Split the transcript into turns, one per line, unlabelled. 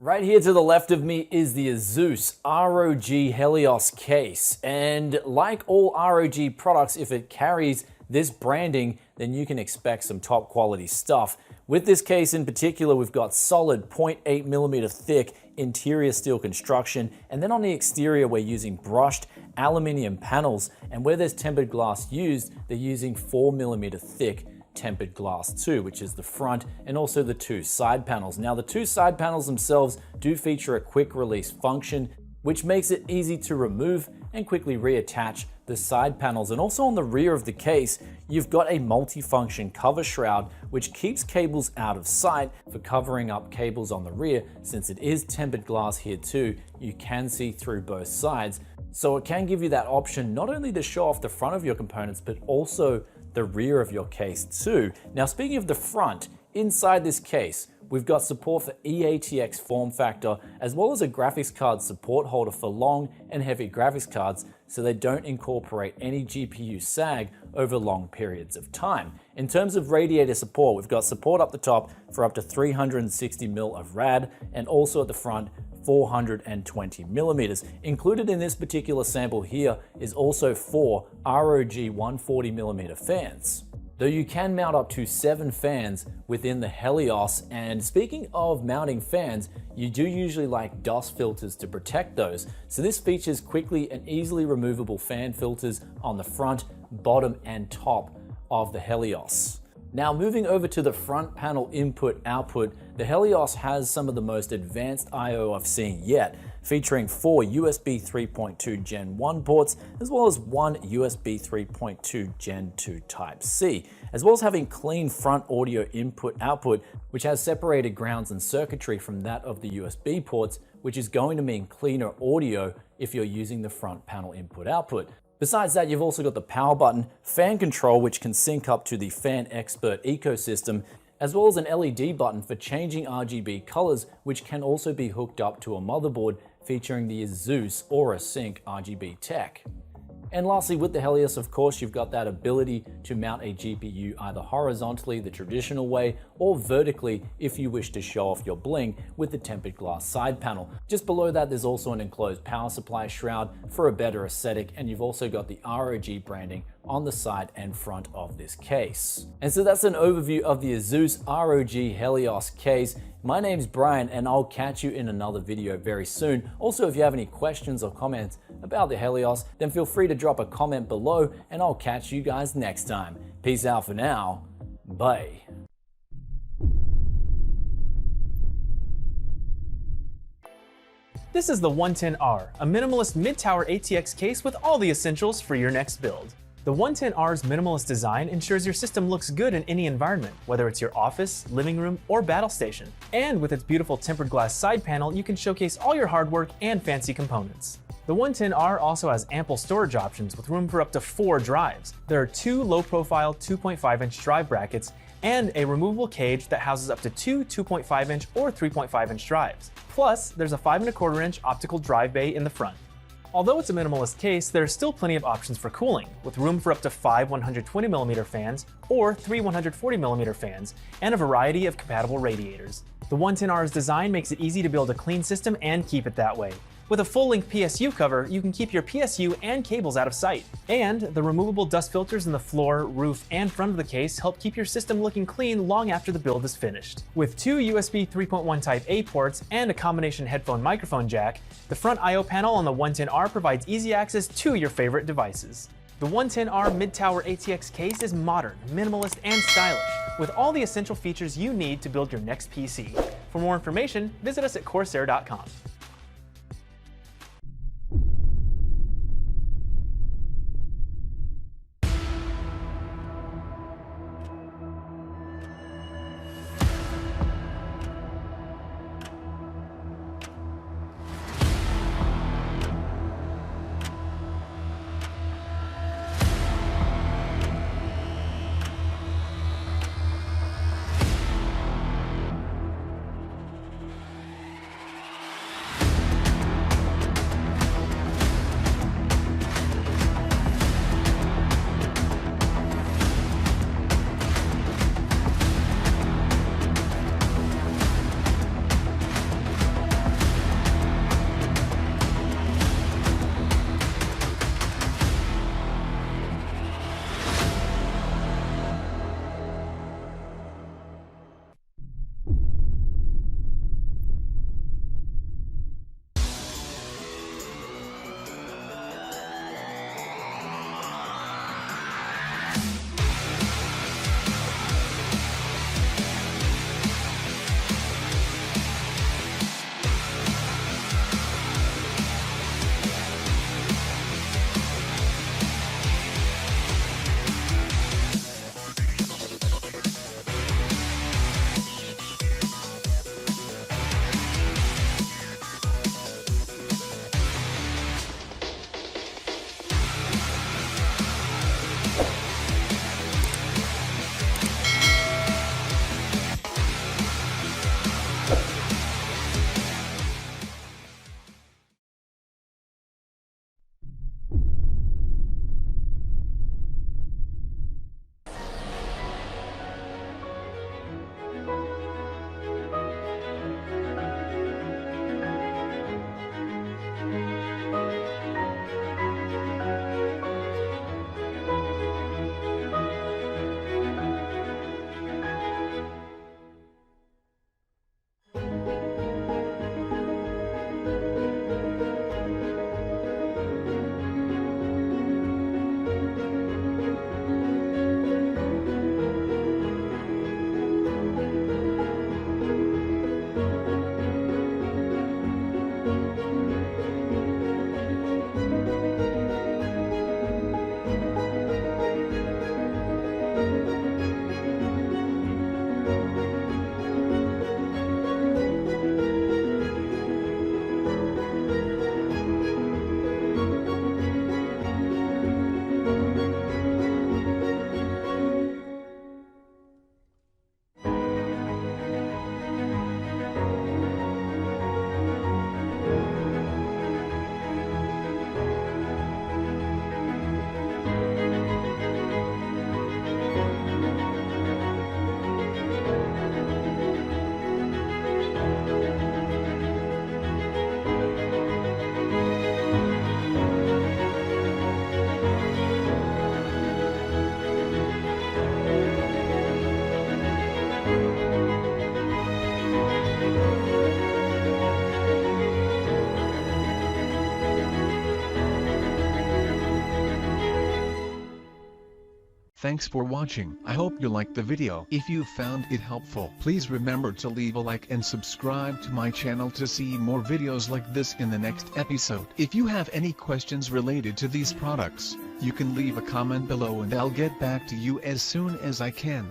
Right here to the left of me is the Asus ROG Helios case, and like all ROG products, if it carries this branding, then you can expect some top quality stuff. With this case in particular, we've got solid 0.8mm thick interior steel construction, and then on the exterior we're using brushed aluminium panels, and where there's tempered glass used, they're using 4mm thick tempered glass too, which is the front and also the two side panels. Now the two side panels themselves do feature a quick release function, which makes it easy to remove and quickly reattach the side panels. And also on the rear of the case, you've got a multi-function cover shroud, which keeps cables out of sight for covering up cables on the rear. Since it is tempered glass here too, you can see through both sides. So it can give you that option not only to show off the front of your components, but also the rear of your case too. Now speaking of the front, inside this case, we've got support for eATX form factor, as well as a graphics card support holder for long and heavy graphics cards, so they don't incorporate any GPU sag over long periods of time. In terms of radiator support, we've got support up the top for up to 360mm of rad, and also at the front 420mm. Included in this particular sample here is also 4 ROG 140mm fans, though you can mount up to 7 fans within the Helios. And speaking of mounting fans, you do usually like dust filters to protect those, so this features quickly and easily removable fan filters on the front, bottom and top of the Helios. Now moving over to the front panel input-output, the Helios has some of the most advanced I/O I've seen yet, featuring 4 USB 3.2 Gen 1 ports, as well as 1 USB 3.2 Gen 2 Type-C, as well as having clean front audio input-output, which has separated grounds and circuitry from that of the USB ports, which is going to mean cleaner audio if you're using the front panel input-output. Besides that, you've also got the power button, fan control, which can sync up to the Fan Expert ecosystem, as well as an LED button for changing RGB colors, which can also be hooked up to a motherboard featuring the Asus Aura Sync RGB tech. And lastly, with the Helios, of course, you've got that ability to mount a GPU either horizontally, the traditional way, or vertically if you wish to show off your bling with the tempered glass side panel. Just below that, there's also an enclosed power supply shroud for a better aesthetic, and you've also got the ROG branding on the side and front of this case. And so that's an overview of the Asus ROG Helios case. My name's Brian, and I'll catch you in another video very soon. Also, if you have any questions or comments about the Helios, then feel free to drop a comment below, and I'll catch you guys next time. Peace out for now. Bye.
This is the 110R, a minimalist mid-tower ATX case with all the essentials for your next build. The 110R's minimalist design ensures your system looks good in any environment, whether it's your office, living room, or battle station. And with its beautiful tempered glass side panel, you can showcase all your hard work and fancy components. The 110R also has ample storage options with room for up to 4 drives. There are 2 low-profile 2.5-inch drive brackets and a removable cage that houses up to 2 2.5-inch or 3.5-inch drives. Plus, there's a 5.25-inch optical drive bay in the front. Although it's a minimalist case, there are still plenty of options for cooling, with room for up to 5 120mm fans or 3 140mm fans, and a variety of compatible radiators. The 110R's design makes it easy to build a clean system and keep it that way. With a full-length PSU cover, you can keep your PSU and cables out of sight. And the removable dust filters in the floor, roof, and front of the case help keep your system looking clean long after the build is finished. With 2 USB 3.1 Type-A ports and a combination headphone microphone jack, the front I/O panel on the 110R provides easy access to your favorite devices. The 110R mid-tower ATX case is modern, minimalist, and stylish, with all the essential features you need to build your next PC. For more information, visit us at Corsair.com.
Thanks for watching. I hope you liked the video. If you found it helpful, please remember to leave a like and subscribe to my channel to see more videos like this in the next episode. If you have any questions related to these products, you can leave a comment below and I'll get back to you as soon as I can.